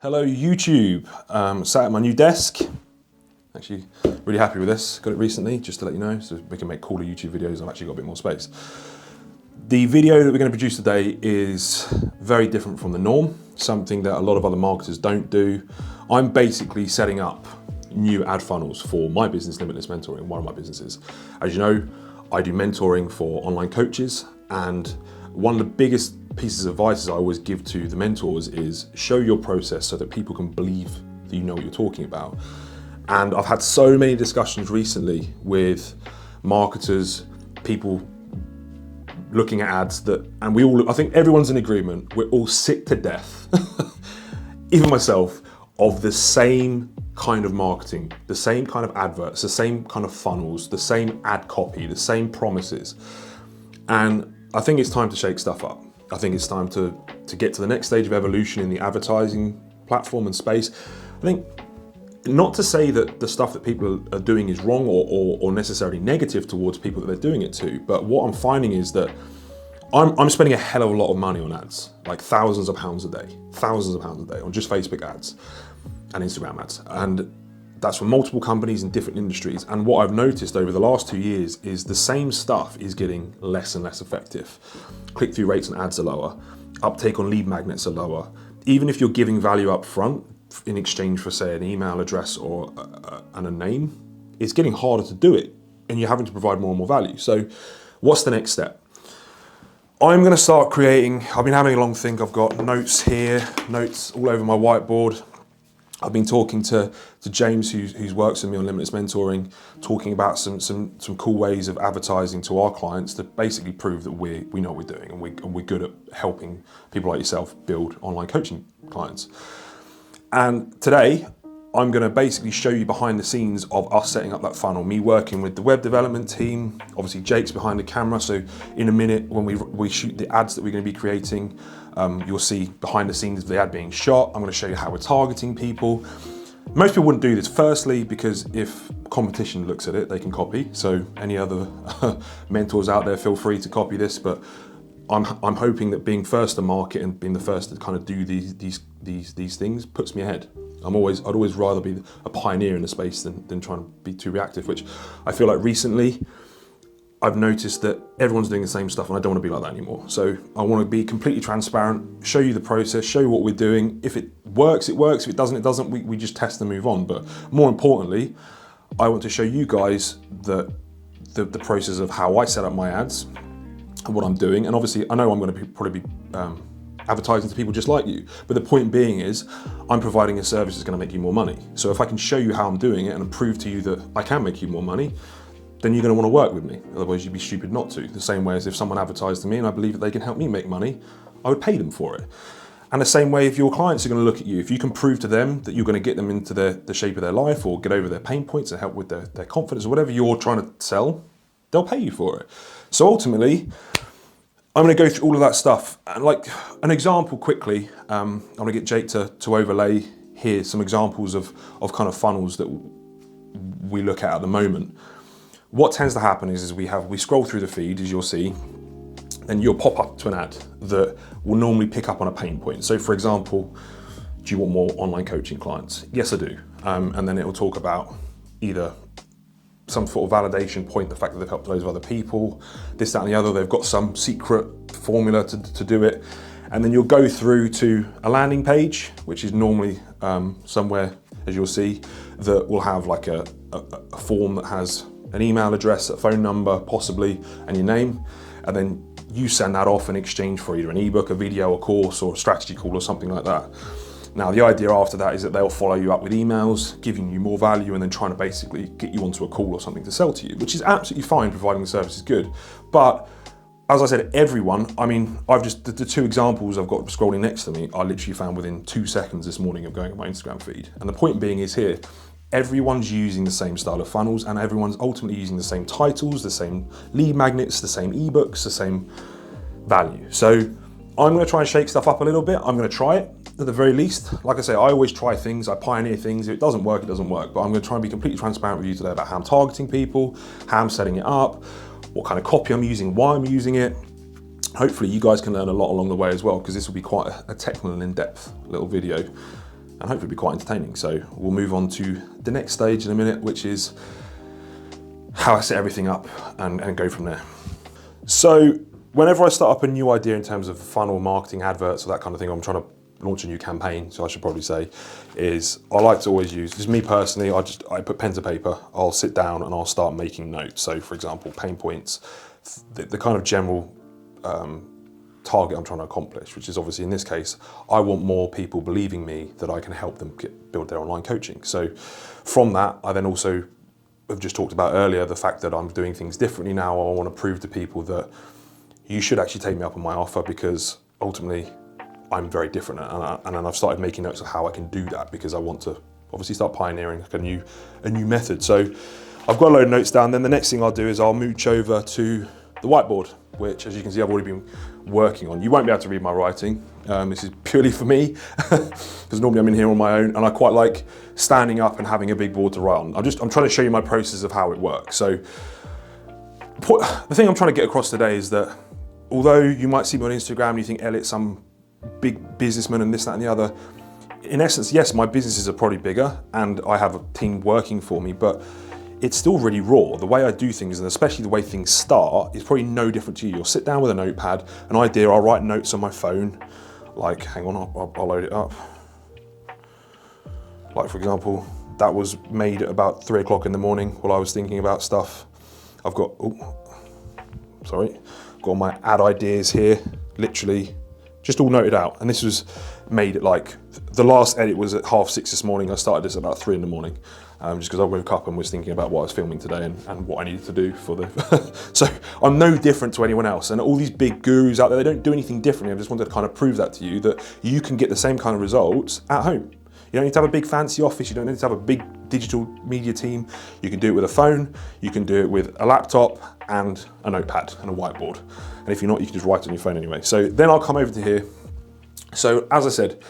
Hello YouTube, sat at my new desk. Actually really happy with this, got it recently, just to let you know, so we can make cooler YouTube videos. I've actually got a bit more space. The video that we're going to produce today is very different from the norm, something that a lot of other marketers don't do. I'm basically setting up new ad funnels for my business, Limitless Mentoring, one of my businesses. As you know, I do mentoring for online coaches, and one of the biggest pieces of advice I always give to the mentors is show your process so that people can believe that you know what you're talking about. And I've had so many discussions recently with marketers, people looking at ads and I think everyone's in agreement, we're all sick to death, even myself, of the same kind of marketing, the same kind of adverts, the same kind of funnels, the same ad copy, the same promises. And I think it's time to shake stuff up. I think it's time to get to the next stage of evolution in the advertising platform and space. I think, not to say that the stuff that people are doing is wrong or necessarily negative towards people that they're doing it to, but what I'm finding is that I'm spending a hell of a lot of money on ads, like thousands of pounds a day on just Facebook ads and Instagram ads. And that's for multiple companies in different industries. And what I've noticed over the last 2 years is the same stuff is getting less and less effective. Click-through rates on ads are lower. Uptake on lead magnets are lower. Even if you're giving value up front in exchange for, say, an email address or and a name, it's getting harder to do it, and you're having to provide more and more value. So what's the next step? I'm gonna start creating, I've been having a long think, I've got notes here, notes all over my whiteboard. I've been talking to James, who works with me on Limitless Mentoring, talking about some cool ways of advertising to our clients to basically prove that we know what we're doing and we're good at helping people like yourself build online coaching clients. And today, I'm going to basically show you behind the scenes of us setting up that funnel, me working with the web development team. Obviously Jake's behind the camera, so in a minute when we shoot the ads that we're going to be creating, you'll see behind the scenes of the ad being shot. I'm going to show you how we're targeting people. Most people wouldn't do this, firstly, because if competition looks at it, they can copy. So any other mentors out there, feel free to copy this, but I'm hoping that being first to market and being the first to kind of do these things puts me ahead. I'd always rather be a pioneer in the space than trying to be too reactive, which I feel like recently I've noticed that everyone's doing the same stuff and I don't want to be like that anymore. So I want to be completely transparent, show you the process, show you what we're doing. If it works, it works. If it doesn't, it doesn't. We just test and move on. But more importantly, I want to show you guys the process of how I set up my ads and what I'm doing. And obviously I know I'm going to probably be advertising to people just like you. But the point being is I'm providing a service that's going to make you more money. So if I can show you how I'm doing it and prove to you that I can make you more money, then you're going to want to work with me. Otherwise you'd be stupid not to. The same way as if someone advertised to me and I believe that they can help me make money, I would pay them for it. And the same way if your clients are going to look at you, if you can prove to them that you're going to get them into the shape of their life or get over their pain points and help with their confidence or whatever you're trying to sell, they'll pay you for it. So ultimately, I'm going to go through all of that stuff. And like an example quickly, I'm going to get Jake to overlay here some examples of kind of funnels that we look at the moment. What tends to happen is we scroll through the feed, as you'll see, and you'll pop up to an ad that will normally pick up on a pain point. So for example, do you want more online coaching clients? Yes, I do. And then it will talk about either some sort of validation point, the fact that they've helped loads of other people, this, that, and the other. They've got some secret formula to do it. And then you'll go through to a landing page, which is normally somewhere, as you'll see, that will have like a form that has an email address, a phone number, possibly, and your name. And then you send that off in exchange for either an ebook, a video, a course, or a strategy call or something like that. Now, the idea after that is that they'll follow you up with emails, giving you more value, and then trying to basically get you onto a call or something to sell to you, which is absolutely fine, providing the service is good. But as I said, everyone, I mean, I've just, the two examples I've got scrolling next to me, I literally found within 2 seconds this morning of going on my Instagram feed. And the point being is here, everyone's using the same style of funnels and everyone's ultimately using the same titles, the same lead magnets, the same ebooks, the same value. So I'm going to try and shake stuff up a little bit. I'm going to try it at the very least. Like I say, I always try things, I pioneer things. If it doesn't work, it doesn't work. But I'm going to try and be completely transparent with you today about how I'm targeting people, how I'm setting it up, what kind of copy I'm using, why I'm using it. Hopefully you guys can learn a lot along the way as well, because this will be quite a technical and in-depth little video. and hopefully be quite entertaining. So we'll move on to the next stage in a minute, which is how I set everything up and go from there. So whenever I start up a new idea in terms of funnel, marketing, adverts, or that kind of thing, I'm trying to launch a new campaign, so I should probably say, is I like to always use, this is me personally, I put pen to paper, I'll sit down and I'll start making notes. So for example, pain points, the kind of general target I'm trying to accomplish, which is obviously in this case, I want more people believing me that I can help them build their online coaching. So from that, I then also have just talked about earlier, the fact that I'm doing things differently now. I want to prove to people that you should actually take me up on my offer, because ultimately I'm very different, and I've started making notes of how I can do that, because I want to obviously start pioneering like a new method. So I've got a load of notes down. Then the next thing I'll do is I'll mooch over to the whiteboard, which, as you can see, I've already been working on. You won't be able to read my writing. This is purely for me, because normally I'm in here on my own, and I quite like standing up and having a big board to write on. I'm trying to show you my process of how it works. So the thing I'm trying to get across today is that although you might see me on Instagram and you think Elliot's some big businessman and this, that, and the other, in essence, yes, my businesses are probably bigger and I have a team working for me, but it's still really raw. The way I do things, and especially the way things start, is probably no different to you. You'll sit down with a notepad, an idea, I'll write notes on my phone, like, hang on, I'll load it up. Like for example, that was made at about 3 o'clock in the morning while I was thinking about stuff. I've got, got my ad ideas here, literally just all noted out. And this was made at like, the last edit was at 6:30 this morning. I started this at about 3 in the morning, just because I woke up and was thinking about what I was filming today and what I needed to do for the, so I'm no different to anyone else. And all these big gurus out there, they don't do anything differently. I just wanted to kind of prove that to you, that you can get the same kind of results at home. You don't need to have a big fancy office. You don't need to have a big digital media team. You can do it with a phone. You can do it with a laptop and a notepad and a whiteboard. And if you're not, you can just write on your phone anyway. So then I'll come over to here. So as I said,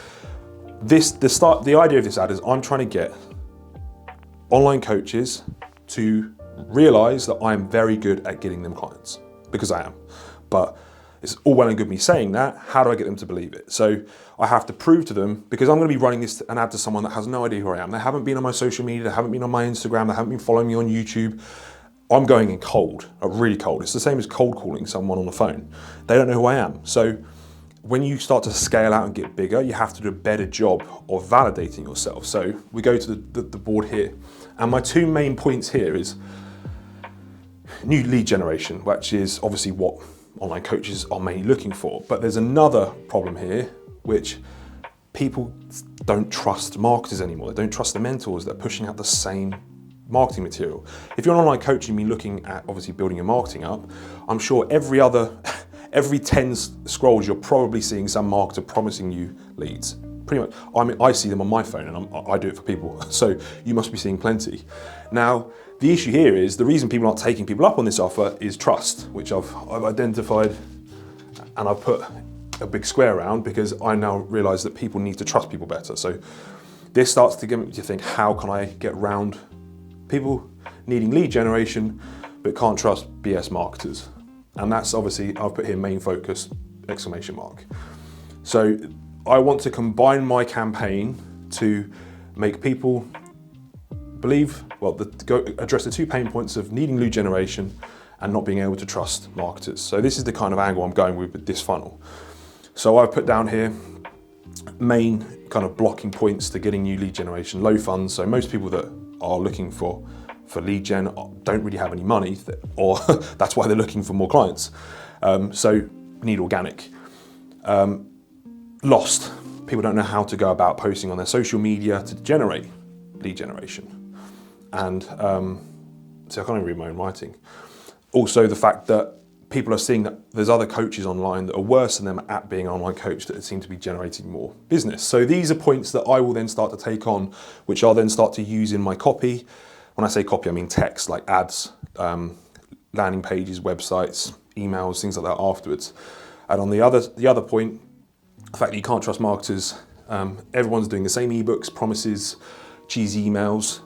the idea of this ad is I'm trying to get online coaches to realize that I'm very good at getting them clients, because I am. But it's all well and good me saying that. How do I get them to believe it? So I have to prove to them, because I'm going to be running an ad to someone that has no idea who I am. They haven't been on my social media. They haven't been on my Instagram. They haven't been following me on YouTube. I'm going in cold, really cold. It's the same as cold calling someone on the phone. They don't know who I am. So when you start to scale out and get bigger, you have to do a better job of validating yourself. So we go to the board here. And my 2 main points here is new lead generation, which is obviously what online coaches are mainly looking for. But there's another problem here, which people don't trust marketers anymore. They don't trust the mentors that are pushing out the same marketing material. If you're an online coach and you've been looking at obviously building your marketing up, I'm sure every 10 scrolls, you're probably seeing some marketer promising you leads. Pretty much, I mean, I see them on my phone, and I do it for people. So you must be seeing plenty. Now, the issue here is the reason people aren't taking people up on this offer is trust, which I've identified, and I've put a big square around, because I now realize that people need to trust people better. So this starts to get me to think, how can I get around people needing lead generation but can't trust BS marketers? And that's obviously, I've put here main focus, exclamation mark. So I want to combine my campaign to make people believe, address the 2 pain points of needing lead generation and not being able to trust marketers. So this is the kind of angle I'm going with this funnel. So I've put down here main kind of blocking points to getting new lead generation, low funds. So most people that are looking for lead gen don't really have any money, or that's why they're looking for more clients. So need organic. Lost. People don't know how to go about posting on their social media to generate lead generation. And so I can't even read my own writing. Also the fact that people are seeing that there's other coaches online that are worse than them at being an online coach that seem to be generating more business. So these are points that I will then start to take on, which I'll then start to use in my copy. When I say copy, I mean text, like ads, landing pages, websites, emails, things like that afterwards. And on the other point, the fact that you can't trust marketers, everyone's doing the same ebooks, promises, cheesy emails.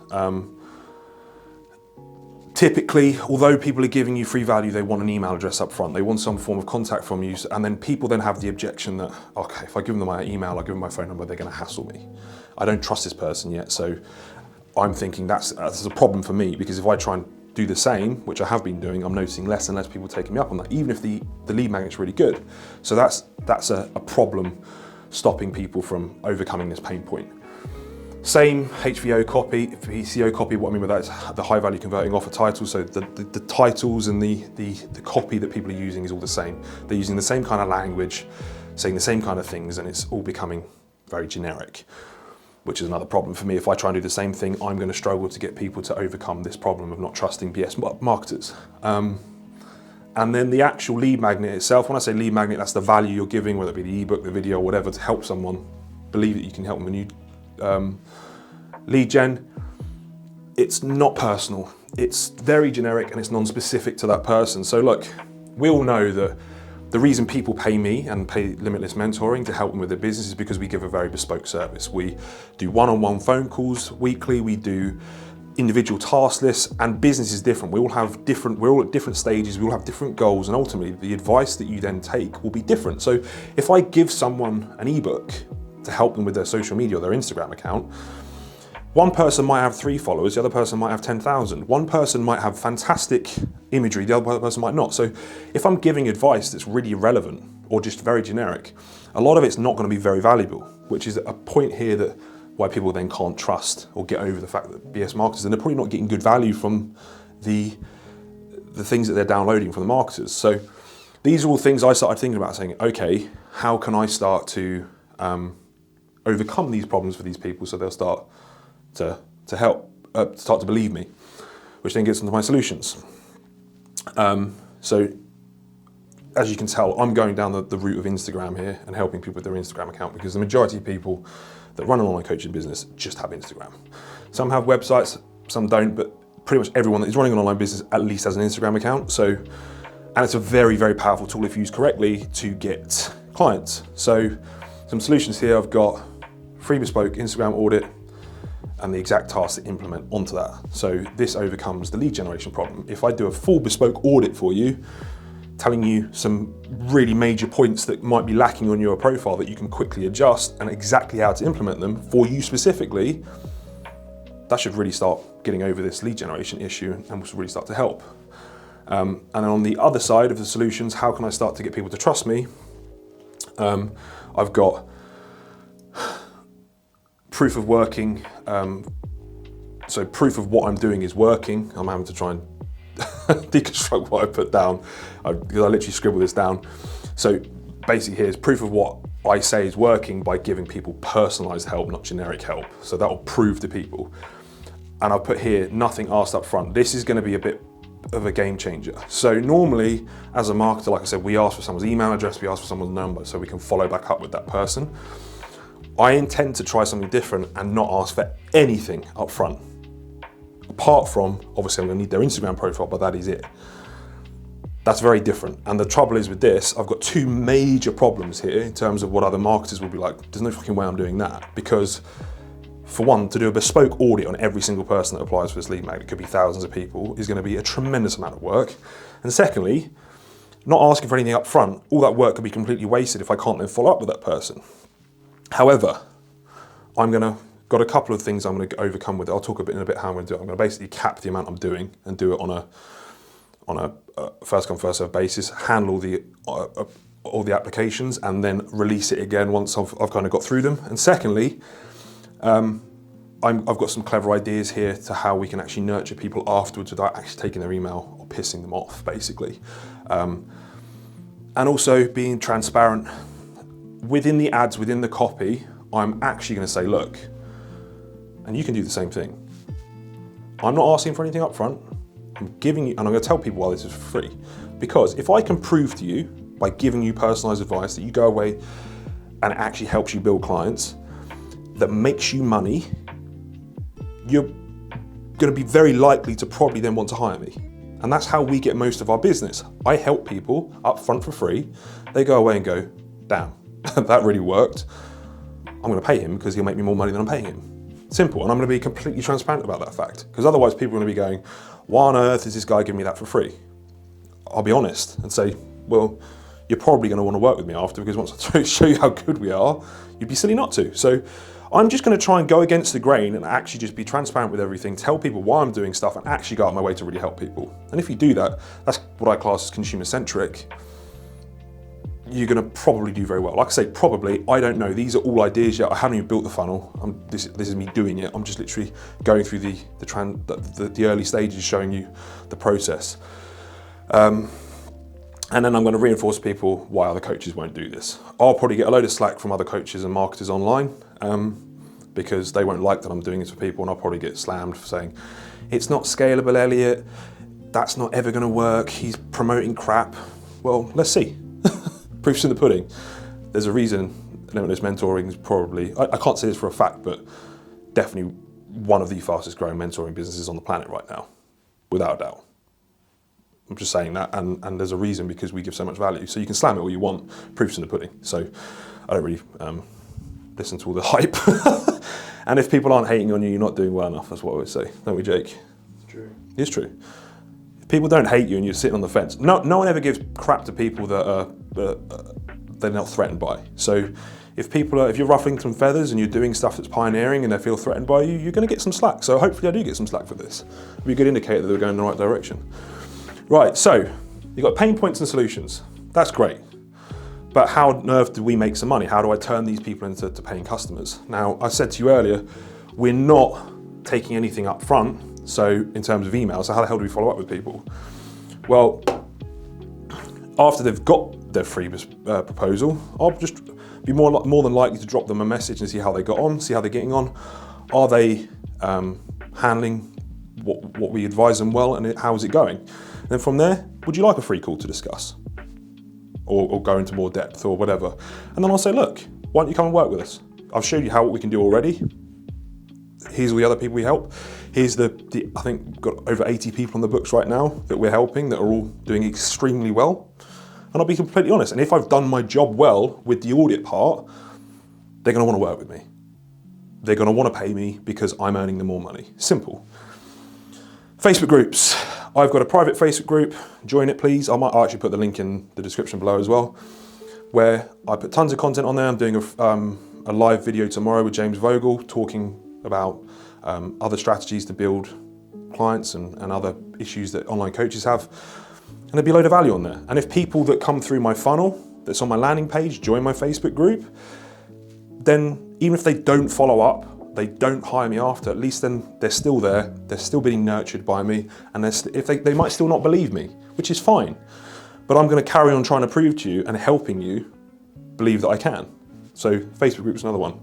Typically, although people are giving you free value, they want an email address up front. They want some form of contact from you. And then people then have the objection that, okay, if I give them my email, I give them my phone number, they're going to hassle me. I don't trust this person yet. So I'm thinking that's a problem for me, because if I try and do the same, which I have been doing, I'm noticing less and less people taking me up on that, even if the lead magnet's really good. So that's a problem stopping people from overcoming this pain point. Same HVO copy, VCO copy. What I mean by that is the high value converting offer titles. So the titles and the copy that people are using is all the same. They're using the same kind of language, saying the same kind of things, and it's all becoming very generic, which is another problem for me. If I try and do the same thing, I'm going to struggle to get people to overcome this problem of not trusting BS marketers. And then the actual lead magnet itself, when I say lead magnet, that's the value you're giving, whether it be the ebook, the video, whatever, to help someone believe that you can help them. And you lead gen, it's not personal. It's very generic and it's non-specific to that person. So look, we all know that the reason people pay me and pay Limitless Mentoring to help them with their business is because we give a very bespoke service. We do one-on-one phone calls weekly, we do individual task lists, and business is different. We're all at different stages, we all have different goals, and ultimately the advice that you then take will be different. So if I give someone an ebook to help them with their social media or their Instagram account, one person might have 3 followers, the other person might have 10,000. One person might have fantastic imagery, the other person might not. So if I'm giving advice that's really irrelevant or just very generic, a lot of it's not going to be very valuable, which is a point here that why people then can't trust or get over the fact that BS marketers, and they're probably not getting good value from the things that they're downloading from the marketers. So these are all things I started thinking about, saying, okay, how can I start to overcome these problems for these people so they'll start to start to believe me, which then gets into my solutions. So as you can tell, I'm going down the route of Instagram here and helping people with their Instagram account, because the majority of people that run an online coaching business just have Instagram. Some have websites, some don't, but pretty much everyone that is running an online business at least has an Instagram account. So, and it's a very, very powerful tool if used correctly to get clients. So some solutions here, I've got free bespoke Instagram audit and the exact tasks to implement onto that. So this overcomes the lead generation problem. If I do a full bespoke audit for you, telling you some really major points that might be lacking on your profile that you can quickly adjust and exactly how to implement them for you specifically, that should really start getting over this lead generation issue and will really start to help. And then on the other side of the solutions, how can I start to get people to trust me? I've got proof of working, so proof of what I'm doing is working. I'm having to try and deconstruct what I put down, because I literally scribbled this down. So basically here's proof of what I say is working by giving people personalized help, not generic help. So that will prove to people. And I'll put here, nothing asked up front. This is going to be a bit of a game changer. So normally as a marketer, like I said, we ask for someone's email address, we ask for someone's number so we can follow back up with that person. I intend to try something different and not ask for anything up front. Apart from, obviously I'm gonna need their Instagram profile, but that is it. That's very different. And the trouble is with this, I've got 2 major problems here in terms of what other marketers will be like. There's no fucking way I'm doing that, because for one, to do a bespoke audit on every single person that applies for this lead magnet, it could be thousands of people, is gonna be a tremendous amount of work. And secondly, not asking for anything up front, all that work could be completely wasted if I can't then follow up with that person. However, got a couple of things I'm going to overcome with it. I'll talk in a bit how I'm going to do it. I'm going to basically cap the amount I'm doing and do it on a first come first serve basis. Handle all the applications and then release it again once I've kind of got through them. And secondly, I've got some clever ideas here to how we can actually nurture people afterwards without actually taking their email or pissing them off, basically. And also being transparent. Within the ads, within the copy, I'm actually going to say, look, and you can do the same thing. I'm not asking for anything up front. I'm giving you, and I'm going to tell people why this is for free. Because if I can prove to you, by giving you personalized advice, that you go away and it actually helps you build clients, that makes you money, you're going to be very likely to probably then want to hire me. And that's how we get most of our business. I help people up front for free. They go away and go, damn, that really worked. I'm going to pay him because he'll make me more money than I'm paying him. Simple. And I'm going to be completely transparent about that fact, because otherwise people are going to be going, why on earth is this guy giving me that for free? I'll be honest and say, well, you're probably going to want to work with me after, because once I show you how good we are, you'd be silly not to. So I'm just going to try and go against the grain and actually just be transparent with everything, tell people why I'm doing stuff, and actually go out of my way to really help people. And if you do that, that's what I class as consumer-centric, you're going to probably do very well. Like I say, probably, I don't know. These are all ideas yet. I haven't even built the funnel. This is me doing it. I'm just literally going through the early stages, showing you the process. And then I'm going to reinforce people why other coaches won't do this. I'll probably get a load of slack from other coaches and marketers online because they won't like that I'm doing this for people, and I'll probably get slammed for saying, it's not scalable, Elliot. That's not ever going to work. He's promoting crap. Well, let's see. Proof's in the pudding. There's a reason limitless mentoring is probably, I can't say this for a fact, but definitely one of the fastest growing mentoring businesses on the planet right now, without a doubt. I'm just saying that, and there's a reason, because we give so much value. So you can slam it all you want, proof's in the pudding. So I don't really listen to all the hype. And if people aren't hating on you, you're not doing well enough, that's what I always say. Don't we, Jake? It's true. It's true. If people don't hate you and you're sitting on the fence, no one ever gives crap to people that are they're not threatened by. So if you're ruffling some feathers and you're doing stuff that's pioneering and they feel threatened by you, you're going to get some slack. So hopefully I do get some slack for this. It'll be a good indicator that we're going in the right direction. Right, so you've got pain points and solutions. That's great. But how on earth do we make some money? How do I turn these people into paying customers? Now, I said to you earlier, we're not taking anything up front. So in terms of email, so how the hell do we follow up with people? Well, after they've got their free proposal, I'll just be more than likely to drop them a message and see how they got on, see how they're getting on. Are they handling what we advise them well, and how is it going? And then from there, would you like a free call to discuss? Or go into more depth or whatever. And then I'll say, look, why don't you come and work with us? I've showed you what we can do already. Here's all the other people we help. Here's I think we've got over 80 people on the books right now that we're helping that are all doing extremely well. And I'll be completely honest. And if I've done my job well with the audit part, they're going to want to work with me. They're going to want to pay me because I'm earning them more money. Simple. Facebook groups. I've got a private Facebook group. Join it, please. I'll actually put the link in the description below as well, where I put tons of content on there. I'm doing a live video tomorrow with James Vogel talking about other strategies to build clients and other issues that online coaches have. And there'll be a load of value on there. And if people that come through my funnel that's on my landing page join my Facebook group, then even if they don't follow up, they don't hire me after, at least then they're still there, they're still being nurtured by me, and they might still not believe me, which is fine. But I'm going to carry on trying to prove to you and helping you believe that I can. So Facebook group's another one.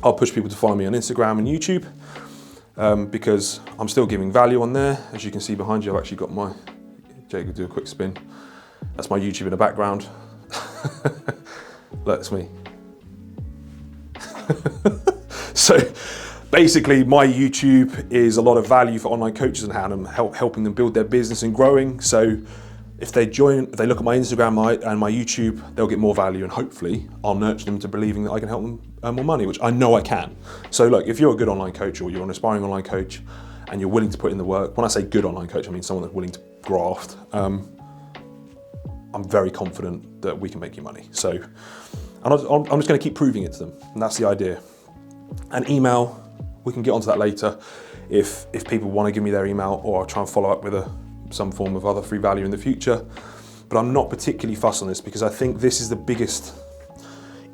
I'll push people to follow me on Instagram and YouTube because I'm still giving value on there. As you can see behind you, I've actually got Jake will do a quick spin. That's my YouTube in the background. That's me. So basically my YouTube is a lot of value for online coaches and how I'm helping them build their business and growing. So if they look at my Instagram and my YouTube, they'll get more value, and hopefully I'll nurture them to believing that I can help them earn more money, which I know I can. So look, if you're a good online coach or you're an aspiring online coach and you're willing to put in the work, when I say good online coach, I mean someone that's willing to graft, I'm very confident that we can make you money. So I'm just going to keep proving it to them, and that's the idea. And email, we can get onto that later if people want to give me their email, or I'll try and follow up with some form of other free value in the future. But I'm not particularly fussed on this because I think this is the biggest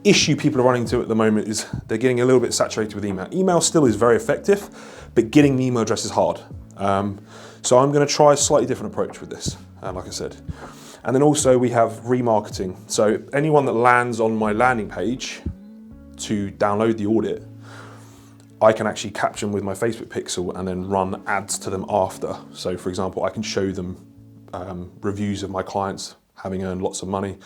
issue people are running into at the moment, is they're getting a little bit saturated with email. Email still is very effective, but getting the email address is hard. So I'm going to try a slightly different approach with this, like I said. And then also we have remarketing. So anyone that lands on my landing page to download the audit, I can actually capture them with my Facebook pixel and then run ads to them after. So for example, I can show them reviews of my clients having earned lots of money,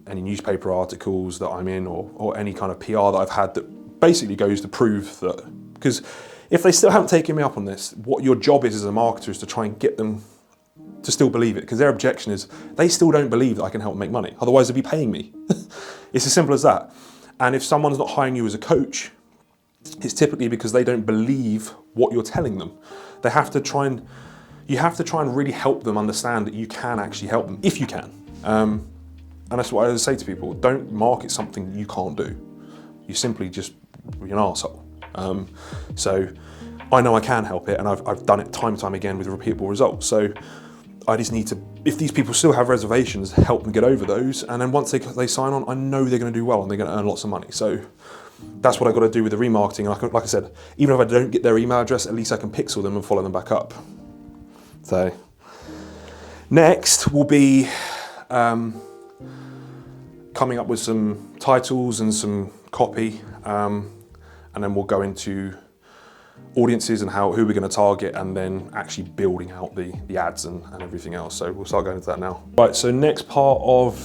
any newspaper articles that I'm in, or any kind of PR that I've had that basically goes to prove that, because if they still haven't taken me up on this, what your job is as a marketer is to try and get them to still believe it, because their objection is they still don't believe that I can help them make money. Otherwise they'd be paying me. It's as simple as that. And if someone's not hiring you as a coach, it's typically because they don't believe what you're telling them. You have to try and really help them understand that you can actually help them, if you can. And that's what I always say to people, don't market something you can't do. You simply just, you're an arsehole. So I know I can help it, and I've done it time and time again with repeatable results. So I just need to, if these people still have reservations, help them get over those. And then once they sign on, I know they're going to do well and they're going to earn lots of money. So that's what I've got to do with the remarketing. And like I said, even if I don't get their email address, at least I can pixel them and follow them back up. So next will be coming up with some titles and some copy, and then we'll go into audiences and who we're going to target, and then actually building out the ads and everything else. So we'll start going into that now. Right, so next part of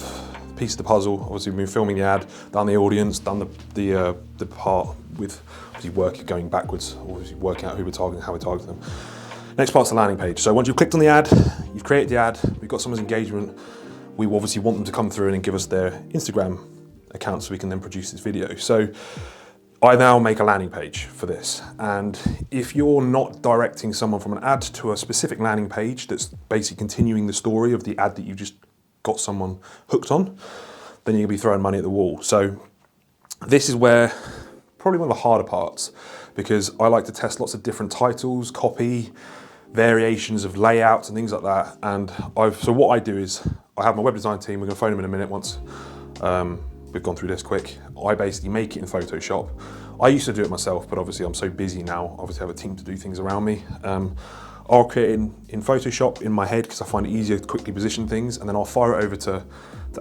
the piece of the puzzle, obviously we've been filming the ad, done the audience, done the part with obviously going backwards, obviously working out who we're targeting, how we're targeting them. Next part's the landing page. So once you've clicked on the ad, you've created the ad, we've got someone's engagement, we obviously want them to come through and give us their Instagram account so we can then produce this video. So I now make a landing page for this. And if you're not directing someone from an ad to a specific landing page that's basically continuing the story of the ad that you just got someone hooked on, then you're gonna be throwing money at the wall. So this is where probably one of the harder parts, because I like to test lots of different titles, copy, variations of layouts and things like that. And so what I do is I have my web design team, we're gonna phone them in a minute once we've gone through this quick. I basically make it in Photoshop. I used to do it myself, but obviously I'm so busy now, obviously I have a team to do things around me. I'll create it in Photoshop in my head because I find it easier to quickly position things, and then I'll fire it over to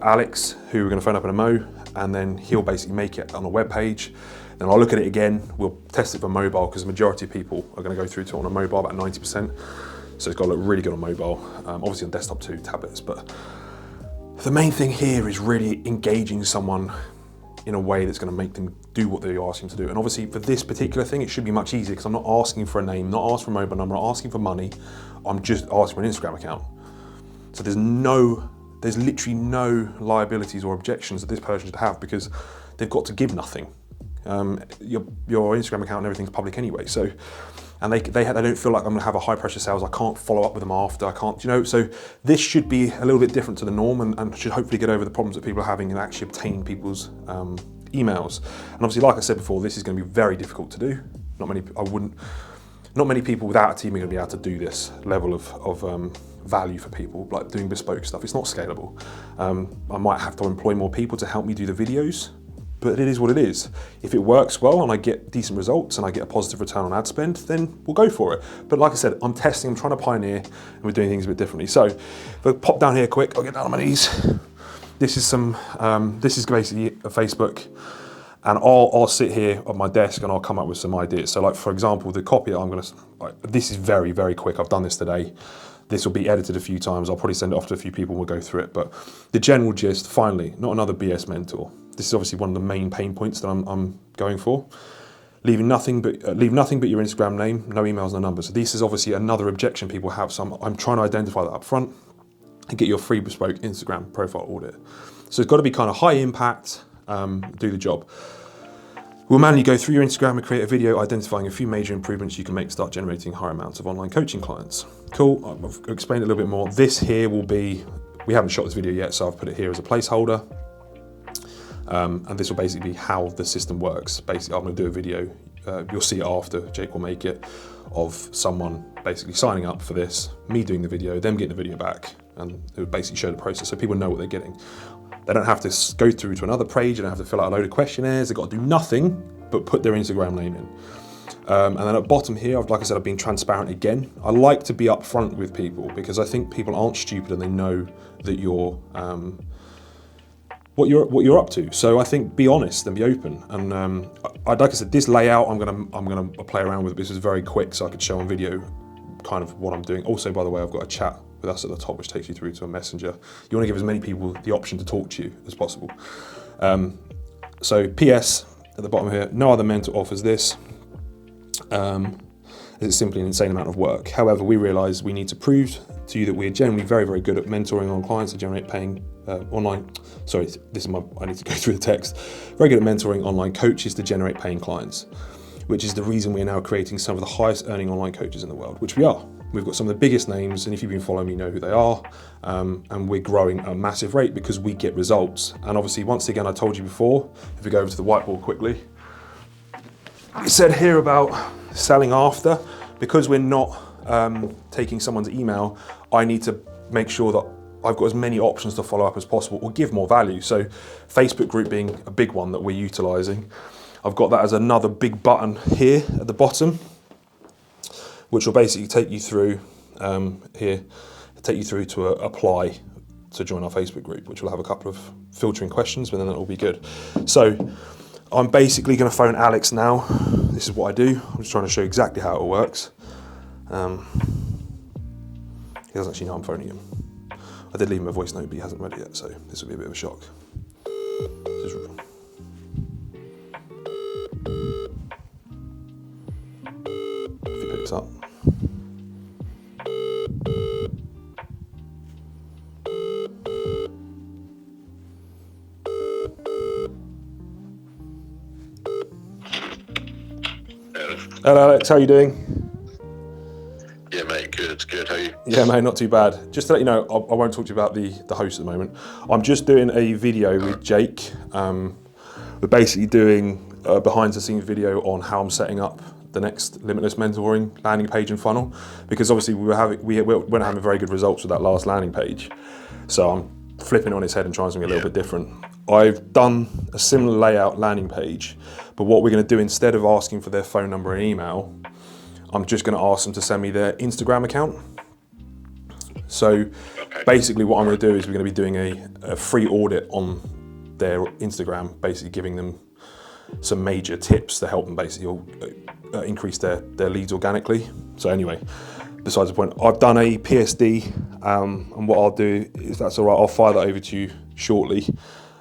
Alex, who we're gonna phone up in a mo, and then he'll basically make it on a web page. Then I'll look at it again, we'll test it for mobile, because the majority of people are gonna go through to it on a mobile, about 90%. So it's got to look really good on mobile, obviously on desktop too, tablets, but the main thing here is really engaging someone in a way that's going to make them do what they're asking them to do. And obviously for this particular thing, it should be much easier because I'm not asking for a name, not asking for a mobile number, not asking for money. I'm just asking for an Instagram account. So there's literally no liabilities or objections that this person should have, because they've got to give nothing. Your Instagram account and everything's public anyway. So, and they don't feel like I'm gonna have a high pressure sales. I can't follow up with them after, I can't, so this should be a little bit different to the norm, and should hopefully get over the problems that people are having in actually obtaining people's emails. And obviously, like I said before, this is gonna be very difficult to do. Not many people without a team are gonna be able to do this level of value for people, like doing bespoke stuff. It's not scalable. I might have to employ more people to help me do the videos, but it is what it is. If it works well and I get decent results and I get a positive return on ad spend, then we'll go for it. But like I said, I'm testing, I'm trying to pioneer, and we're doing things a bit differently. So if I pop down here quick, I'll get down on my knees. This is basically a Facebook, and I'll sit here at my desk and I'll come up with some ideas. So like, for example, the copy that this is very, very quick. I've done this today. This will be edited a few times. I'll probably send it off to a few people and we'll go through it. But the general gist, finally, not another BS mentor. This is obviously one of the main pain points that I'm going for. Leave nothing but your Instagram name, no emails, no numbers. So this is obviously another objection people have. So I'm trying to identify that up front and get your free bespoke Instagram profile audit. So it's got to be kind of high impact, do the job. We'll manually go through your Instagram and create a video identifying a few major improvements you can make to start generating higher amounts of online coaching clients. Cool, I've explained it a little bit more. This here will be, we haven't shot this video yet, so I've put it here as a placeholder. And this will basically be how the system works. Basically, I'm gonna do a video, you'll see it after, Jake will make it, of someone basically signing up for this, me doing the video, them getting the video back, and it would basically show the process so people know what they're getting. They don't have to go through to another page, they don't have to fill out a load of questionnaires, they've got to do nothing but put their Instagram name in. And then at the bottom here, like I said, I've been transparent again. I like to be upfront with people because I think people aren't stupid and they know that you're, what you're up to. So I think be honest and be open. And like I said, this layout, I'm gonna play around with it. This is very quick, so I could show on video kind of what I'm doing. Also, by the way, I've got a chat with us at the top, which takes you through to a messenger. You want to give as many people the option to talk to you as possible. So PS at the bottom here, no other mentor offers this. It's simply an insane amount of work. However, we realize we need to prove to you that we're generally very, very good at mentoring on clients to generate paying online. Sorry, I need to go through the text. Very good at mentoring online coaches to generate paying clients, which is the reason we are now creating some of the highest earning online coaches in the world, which we are. We've got some of the biggest names, and if you've been following me, you know who they are. And we're growing at a massive rate because we get results. And obviously, once again, I told you before, if we go over to the whiteboard quickly, it said here about selling after. Because we're not taking someone's email, I need to make sure that I've got as many options to follow up as possible or give more value. So Facebook group being a big one that we're utilizing. I've got that as another big button here at the bottom, which will basically take you through to apply to join our Facebook group, which will have a couple of filtering questions, but then that will be good. So I'm basically going to phone Alex now. This is what I do. I'm just trying to show you exactly how it all works. He doesn't actually know I'm phoning him. I did leave him a voice note, but he hasn't read it yet, so this will be a bit of a shock. If he picks up. Hello Alex, how are you doing? Yeah mate, good, how are you? Yeah mate, not too bad. Just to let you know, I won't talk to you about the host at the moment. I'm just doing a video with Jake. We're basically doing a behind the scenes video on how I'm setting up the next Limitless Mentoring landing page and funnel, because obviously we weren't having very good results with that last landing page. So I'm flipping it on its head and trying something a little bit different. I've done a similar layout landing page, but what we're going to do, instead of asking for their phone number and email, I'm just going to ask them to send me their Instagram account. So basically what I'm going to do is we're going to be doing a free audit on their Instagram, basically giving them some major tips to help them basically increase their leads organically. So anyway, besides the point, I've done a PSD, and what I'll do, if that's all right, I'll fire that over to you shortly.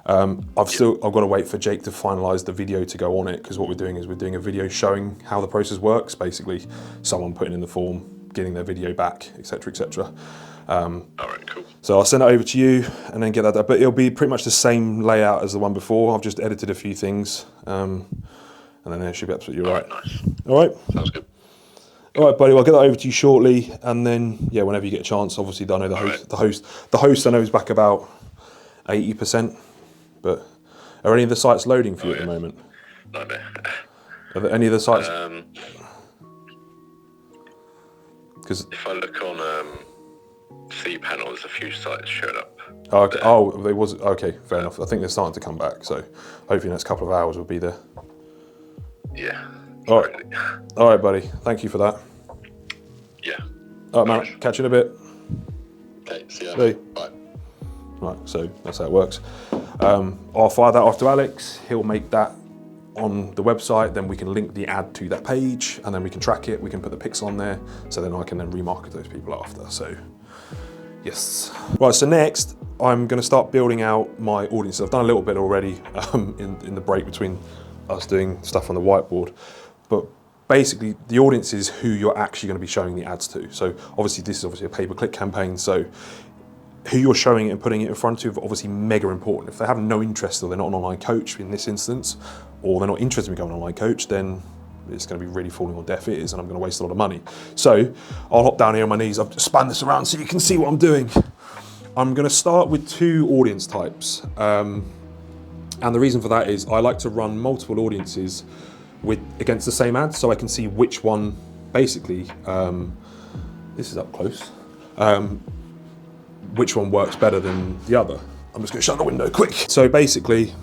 I've got to wait for Jake to finalise the video to go on it, because what we're doing is we're doing a video showing how the process works, basically someone putting in the form, getting their video back, etc, etc. All right, cool. So I'll send it over to you and then get that done, but it'll be pretty much the same layout as the one before. I've just edited a few things, and then it should be absolutely right. Nice. All right? Sounds good. All right, buddy, well, I'll get that over to you shortly, and then, yeah, whenever you get a chance, obviously, I know the host I know is back about 80%, but are any of the sites loading for you at the moment? Nightmare. Are there any of the sites? Because if I look on cPanel, there's a few sites showing up. Oh, okay. Oh, there was. Okay, fair enough. I think they're starting to come back, so hopefully the next couple of hours we'll be there. Yeah. All right. All right, buddy. Thank you for that. Yeah. All right, man. Catch you in a bit. Okay, see ya. Bye. Bye. Right, so that's how it works. I'll fire that off to Alex. He'll make that on the website, then we can link the ad to that page, and then we can track it, we can put the pics on there, so then I can then remarket those people after. So yes. Right, so next I'm going to start building out my audience. I've done a little bit already in the break between us doing stuff on the whiteboard, but basically the audience is who you're actually going to be showing the ads to. So obviously this is obviously a pay-per-click campaign, so who you're showing it and putting it in front of, obviously mega important. If they have no interest, or they're not an online coach in this instance, or they're not interested in becoming an online coach, then it's going to be really falling on deaf ears and I'm going to waste a lot of money. So I'll hop down here on my knees. I've just spun this around so you can see what I'm doing. I'm going to start with 2 audience types. And the reason for that is I like to run multiple audiences against the same ad, so I can see which one, basically, this is up close, which one works better than the other. I'm just going to shut the window quick. So basically,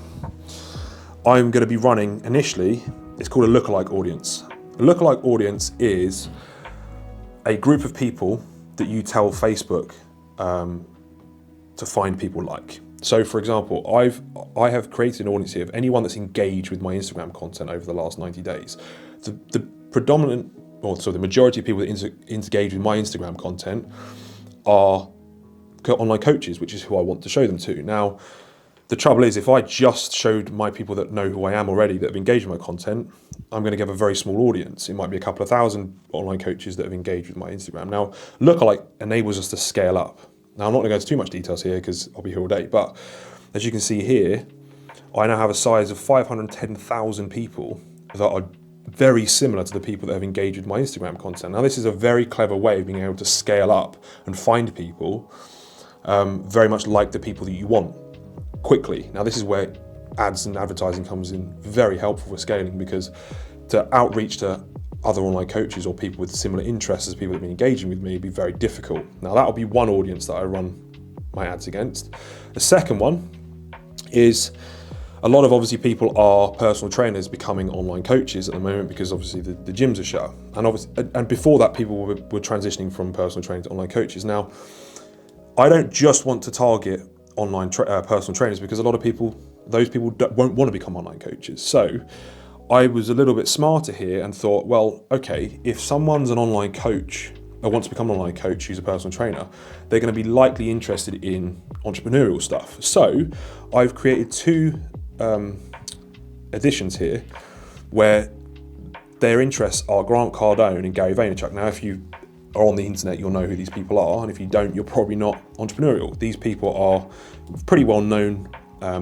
I'm going to be running initially, it's called a lookalike audience. A lookalike audience is a group of people that you tell Facebook to find people like. So for example, I have created an audience here of anyone that's engaged with my Instagram content over the last 90 days. The majority of people that engage with my Instagram content are online coaches, which is who I want to show them to. Now, the trouble is, if I just showed my people that know who I am already, that have engaged with my content, I'm going to get a very small audience. It might be a couple of thousand online coaches that have engaged with my Instagram. Now, lookalike enables us to scale up. Now, I'm not going to go into too much details here because I'll be here all day, but as you can see here, I now have a size of 510,000 people that are very similar to the people that have engaged with my Instagram content. Now, this is a very clever way of being able to scale up and find people very much like the people that you want quickly. Now, this is where ads and advertising comes in very helpful for scaling, because to outreach to other online coaches or people with similar interests as people that have been engaging with me would be very difficult. Now that'll be one audience that I run my ads against. The second one is a lot of obviously people are personal trainers becoming online coaches at the moment because obviously the gyms are shut. And before that, people were transitioning from personal training to online coaches. Now, I don't just want to target online personal trainers because a lot of people, those people won't want to become online coaches. So I was a little bit smarter here and thought, well, okay, if someone's an online coach or wants to become an online coach who's a personal trainer, they're going to be likely interested in entrepreneurial stuff. So I've created two editions here where their interests are Grant Cardone and Gary Vaynerchuk. Now, if you are on the internet, you'll know who these people are, and if you don't, you're probably not entrepreneurial. These people are pretty well known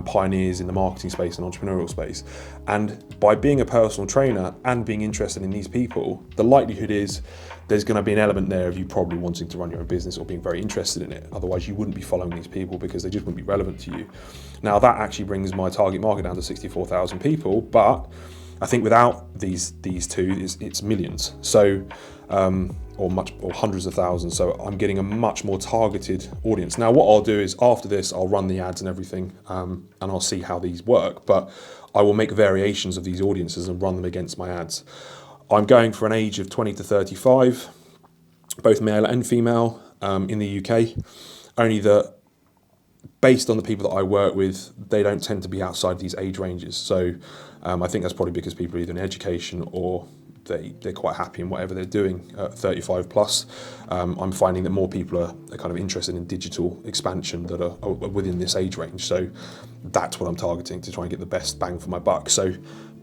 pioneers in the marketing space and entrepreneurial space. And by being a personal trainer and being interested in these people, the likelihood is there's going to be an element there of you probably wanting to run your own business or being very interested in it. Otherwise, you wouldn't be following these people because they just wouldn't be relevant to you. Now, that actually brings my target market down to 64,000 people, but I think without these two, it's millions. So, or hundreds of thousands. So I'm getting a much more targeted audience. Now, what I'll do is after this, I'll run the ads and everything, and I'll see how these work. But I will make variations of these audiences and run them against my ads. I'm going for an age of 20 to 35, both male and female, in the UK. Only that, based on the people that I work with, they don't tend to be outside these age ranges. So I think that's probably because people are either in education or they're quite happy in whatever they're doing at 35 plus. I'm finding that more people are kind of interested in digital expansion that are within this age range. So that's what I'm targeting to try and get the best bang for my buck. So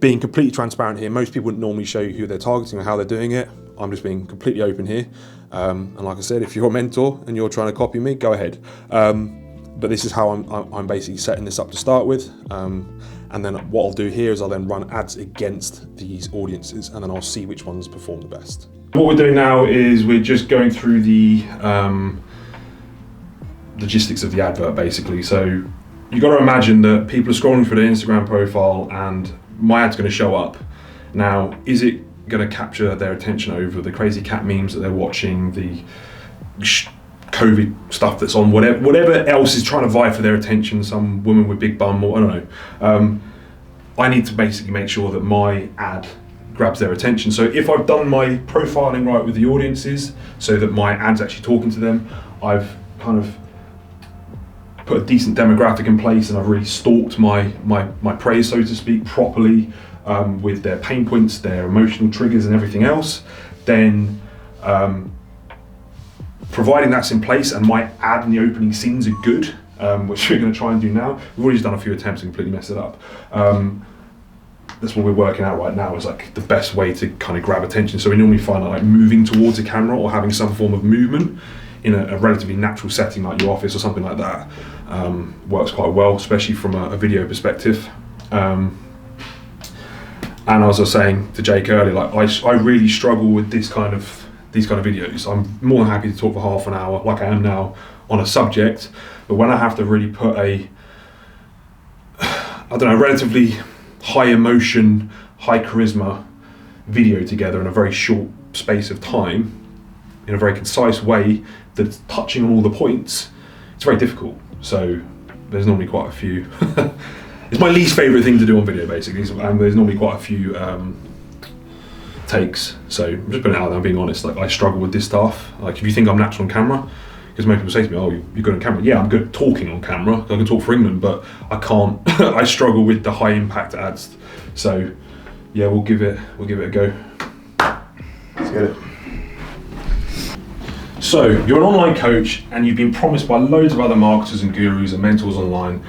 being completely transparent here, most people wouldn't normally show you who they're targeting or how they're doing it. I'm just being completely open here. And like I said, if you're a mentor and you're trying to copy me, go ahead. But this is how I'm basically setting this up to start with. And then what I'll do here is I'll then run ads against these audiences, and then I'll see which ones perform the best. What we're doing now is we're just going through the logistics of the advert, basically. So you've got to imagine that people are scrolling through their Instagram profile and my ad's going to show up. Now, is it going to capture their attention over the crazy cat memes that they're watching, the COVID stuff that's on, whatever else is trying to vie for their attention, some woman with big bum, or I don't know. I need to basically make sure that my ad grabs their attention. So if I've done my profiling right with the audiences, so that my ad's actually talking to them, I've kind of put a decent demographic in place, and I've really stalked my prey, so to speak, properly, with their pain points, their emotional triggers and everything else, then providing that's in place and my ad and the opening scenes are good, which we're going to try and do now. We've already just done a few attempts and completely messed it up. That's what we're working out right now, is like the best way to kind of grab attention. So we normally find that like moving towards a camera or having some form of movement in a relatively natural setting like your office or something like that works quite well, especially from a video perspective. And as I was saying to Jake earlier, like I really struggle with these kind of videos. I'm more than happy to talk for half an hour, like I am now, on a subject, but when I have to really put a relatively high emotion, high charisma video together in a very short space of time, in a very concise way that's touching on all the points, it's very difficult. So there's normally quite a few. It's my least favourite thing to do on video, basically, and there's normally quite a few takes. So I'm just putting it out there, I'm being honest, like I struggle with this stuff. Like if you think I'm natural on camera, because most people say to me, oh, you're good on camera. Yeah, I'm good at talking on camera. I can talk for England, but I can't, I struggle with the high impact ads. So yeah, we'll give it a go. Let's get it. So you're an online coach and you've been promised by loads of other marketers and gurus and mentors online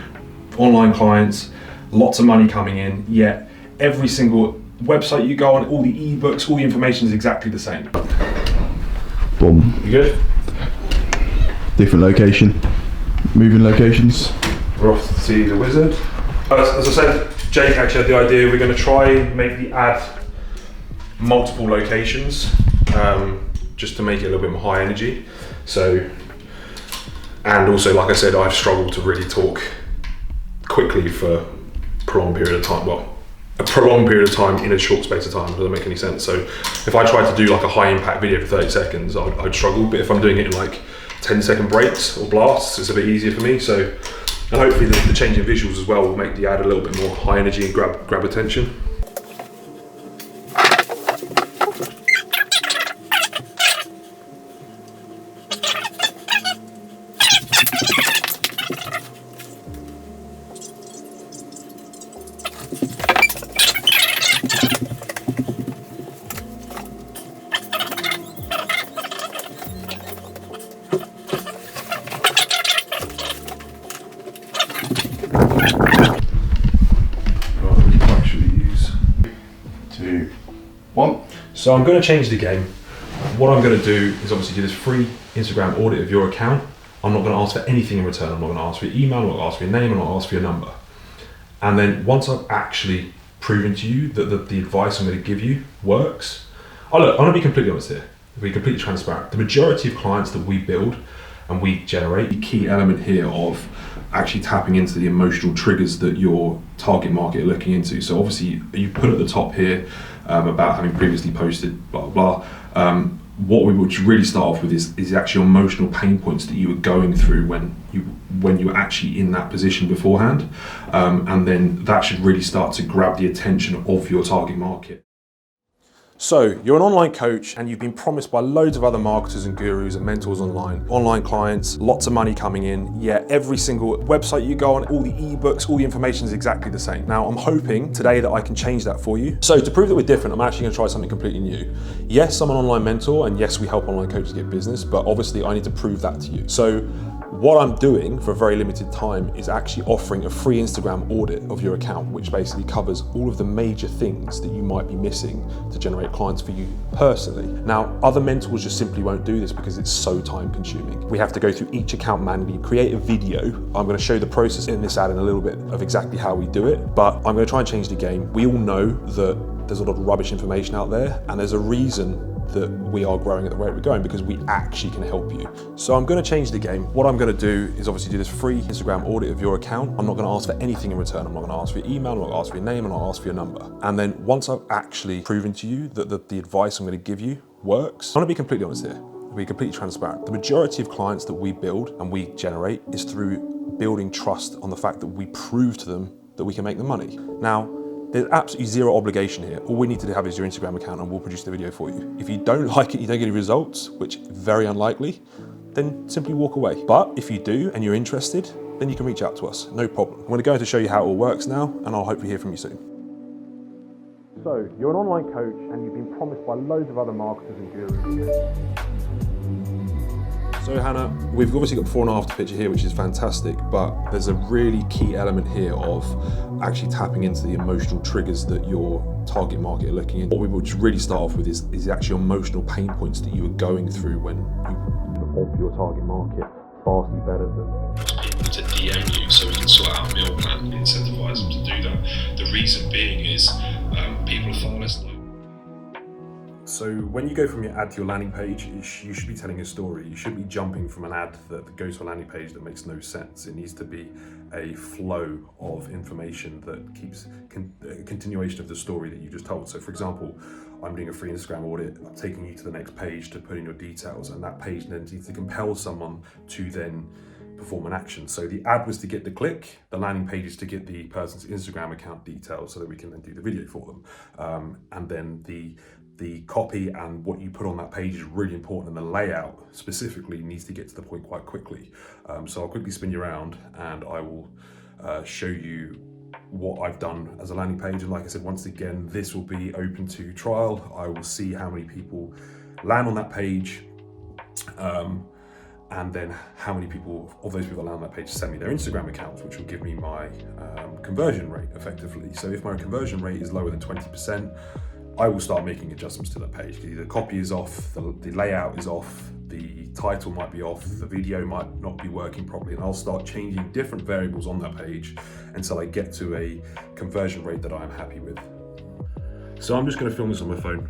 clients, lots of money coming in, yet every single website you go on, all the ebooks, all the information is exactly the same. Boom. You good? Different location, moving locations. We're off to see the wizard. As I said, Jake actually had the idea, we're going to try and make the ad multiple locations, just to make it a little bit more high energy. So, and also, like I said, I've struggled to really talk quickly for a prolonged period of time. Well, a prolonged period of time in a short space of time. Does that make any sense? So if I tried to do like a high impact video for 30 seconds, I'd struggle. But if I'm doing it in like 10-second breaks or blasts, it's a bit easier for me. So, and hopefully the change in visuals as well will make the ad a little bit more high energy and grab attention. So I'm going to change the game. What I'm going to do is obviously do this free Instagram audit of your account. I'm not going to ask for anything in return. I'm not going to ask for your email, I'm not going to ask for your name, I'm not going to ask for your number. And then once I've actually proven to you that the advice I'm going to give you works, I'm going to be completely honest here, be completely transparent. The majority of clients that we build and we generate, the key element here of actually tapping into the emotional triggers that your target market are looking into. So obviously you put at the top here about having previously posted blah blah blah. What we would really start off with is actually emotional pain points that you were going through when you were actually in that position beforehand, and then that should really start to grab the attention of your target market. So you're an online coach and you've been promised by loads of other marketers and gurus and mentors online clients, lots of money coming in, yet every single website you go on, all the ebooks, all the information is exactly the same. Now I'm hoping today that I can change that for you. So to prove that we're different, I'm actually going to try something completely new. Yes, I'm an online mentor and yes, we help online coaches get business, but obviously I need to prove that to you. So what I'm doing for a very limited time is actually offering a free Instagram audit of your account, which basically covers all of the major things that you might be missing to generate clients for you personally. Now, other mentors just simply won't do this because it's so time consuming. We have to go through each account manually, create a video. I'm going to show the process in this ad in a little bit of exactly how we do it, but I'm going to try and change the game. We all know that there's a lot of rubbish information out there and there's a reason that we are growing at the rate we're going because we actually can help you. So I'm going to change the game. What I'm going to do is obviously do this free Instagram audit of your account. I'm not going to ask for anything in return. I'm not going to ask for your email, I'm not going to ask for your name, I'm not going to ask for your number. And then once I've actually proven to you that the advice I'm going to give you works, I'm going to be completely honest here, be completely transparent. The majority of clients that we build and we generate is through building trust on the fact that we prove to them that we can make them money. Now, there's absolutely zero obligation here. All we need to have is your Instagram account and we'll produce the video for you. If you don't like it, you don't get any results, which is very unlikely, then simply walk away. But if you do and you're interested, then you can reach out to us, no problem. I'm going to go to show you how it all works now and I'll hopefully hear from you soon. So you're an online coach and you've been promised by loads of other marketers and gurus. So Hannah, we've obviously got before and after picture here, which is fantastic, but there's a really key element here of actually tapping into the emotional triggers that your target market are looking at. What we would really start off with is actually emotional pain points that you were going through when you of your target market vastly better than people to DM you so we can sort out a meal plan, incentivize them to do that. The reason being is people are far less likely. So when you go from your ad to your landing page, you should be telling a story. You shouldn't be jumping from an ad that goes to a landing page that makes no sense. It needs to be a flow of information that keeps a continuation of the story that you just told. So for example, I'm doing a free Instagram audit, I'm taking you to the next page to put in your details, and that page then needs to compel someone to then perform an action. So the ad was to get the click, the landing page is to get the person's Instagram account details so that we can then do the video for them. And then the copy and what you put on that page is really important, and the layout specifically needs to get to the point quite quickly. So I'll quickly spin you around and I will show you what I've done as a landing page. And like I said, once again, this will be open to trial. I will see how many people land on that page, and then how many people of those people that land on that page send me their Instagram accounts, which will give me my conversion rate effectively. So if my conversion rate is lower than 20%, I will start making adjustments to that page. The copy is off, the layout is off, the title might be off, the video might not be working properly, and I'll start changing different variables on that page until I get to a conversion rate that I'm happy with. So I'm just going to film this on my phone,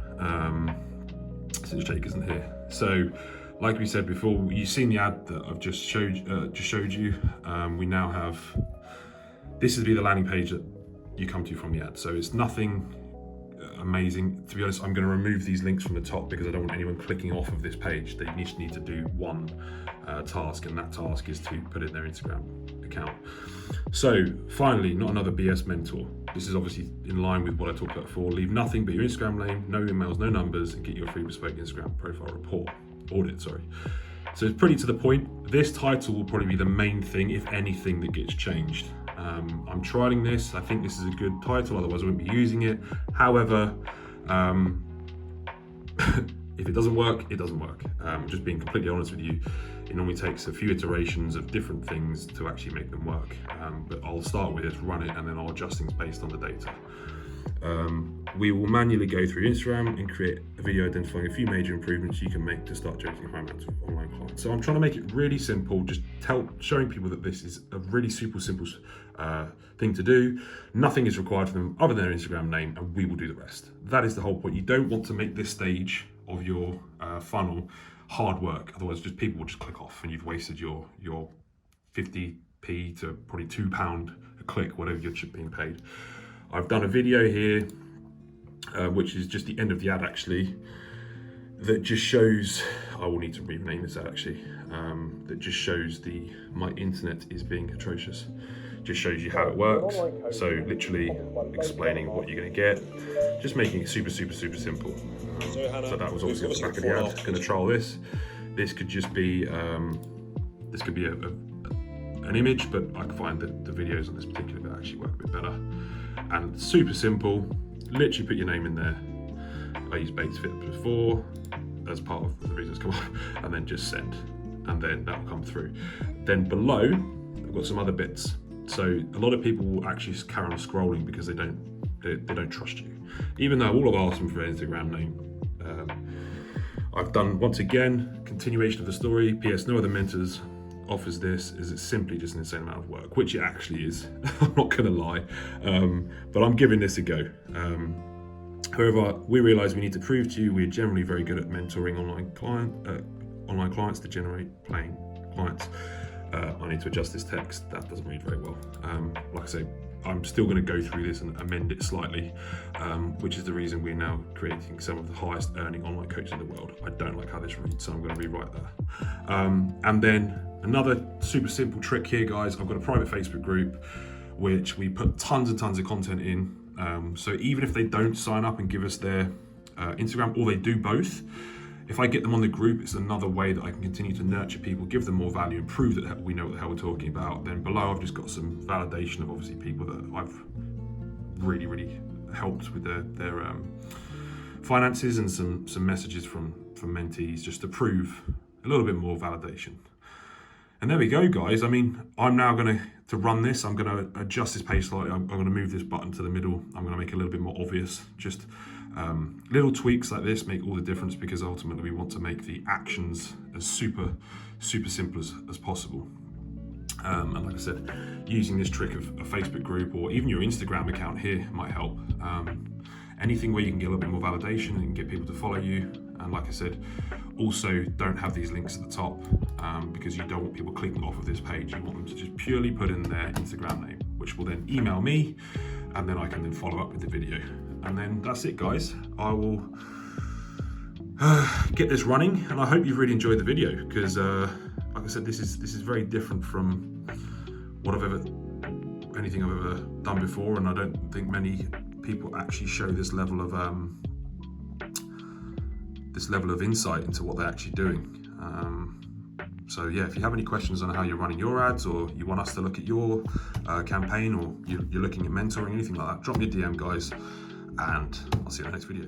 since Jake isn't here. So, like we said before, you've seen the ad that I've just showed you. We now have, this would be the landing page that you come to from the ad. So it's nothing amazing. To be honest, I'm going to remove these links from the top because I don't want anyone clicking off of this page. They just need to do one task, and that task is to put in their Instagram account. So finally, not another BS mentor. This is obviously in line with what I talked about before. Leave nothing but your Instagram name, no emails, no numbers, and get your free bespoke Instagram profile audit. So it's pretty to the point. This title will probably be the main thing, if anything, that gets changed. I'm trialing this. I think this is a good title, otherwise I wouldn't be using it. However, if it doesn't work, it doesn't work. Just being completely honest with you, it normally takes a few iterations of different things to actually make them work. But I'll start with this, run it, and then I'll adjust things based on the data. We will manually go through Instagram and create a video identifying a few major improvements you can make to start generating high amounts of online clients. So I'm trying to make it really simple, just showing people that this is a really simple thing to do. Nothing is required from them other than their Instagram name, and we will do the rest. That is the whole point. You don't want to make this stage of your funnel hard work, otherwise people will just click off and you've wasted your 50p to probably £2 a click, whatever you're being paid. I've done a video here, which is just the end of the ad actually, that just shows, I will need to rename this ad actually, that just shows my internet is being atrocious. Just shows you how it works. So literally explaining what you're gonna get, just making it super simple. So that was obviously on the back of the ad. Gonna trial this. This could just be, an image, but I can find that the videos on this particular bit actually work a bit better. And super simple, literally put your name in there. I use Bates Fit before, as part of the reason it's come up, and then just send, and then that'll come through. Then below, I've got some other bits. So a lot of people will actually carry on scrolling because they don't trust you. Even though all I've asked them for an Instagram name. I've done, once again, continuation of the story. PS, no other mentors offers this. Is it simply just an insane amount of work, which it actually is. I'm not gonna lie, but I'm giving this a go. However, we realize we need to prove to you we're generally very good at mentoring online clients to generate paying clients. I need to adjust this text. That doesn't read very well. Like I say, I'm still going to go through this and amend it slightly, which is the reason we're now creating some of the highest earning online coaches in the world. I don't like how this reads, so I'm going to rewrite that. And then another super simple trick here, guys. I've got a private Facebook group, which we put tons and tons of content in. So even if they don't sign up and give us their Instagram, or they do both, if I get them on the group, it's another way that I can continue to nurture people, give them more value, and prove that we know what the hell we're talking about. Then below, I've just got some validation of obviously people that I've really helped with their finances, and some messages from mentees, just to prove a little bit more validation. And there we go, guys. I mean, I'm now to run this, I'm going to adjust this page slightly. I'm going to move this button to the middle. I'm going to make it a little bit more obvious. Just little tweaks like this make all the difference, because ultimately we want to make the actions as super simple as possible. And like I said, using this trick of a Facebook group or even your Instagram account here might help. Anything where you can get a little bit more validation and get people to follow you. And like I said, also don't have these links at the top because you don't want people clicking off of this page. You want them to just purely put in their Instagram name, which will then email me, and then I can then follow up with the video. And then that's it, guys. I will get this running, and I hope you've really enjoyed the video, because like I said, this is very different from anything I've ever done before, and I don't think many people actually show this level of insight into what they're actually doing. So yeah, if you have any questions on how you're running your ads, or you want us to look at your campaign, or you're looking at mentoring, anything like that, drop me a DM, guys, and I'll see you in the next video.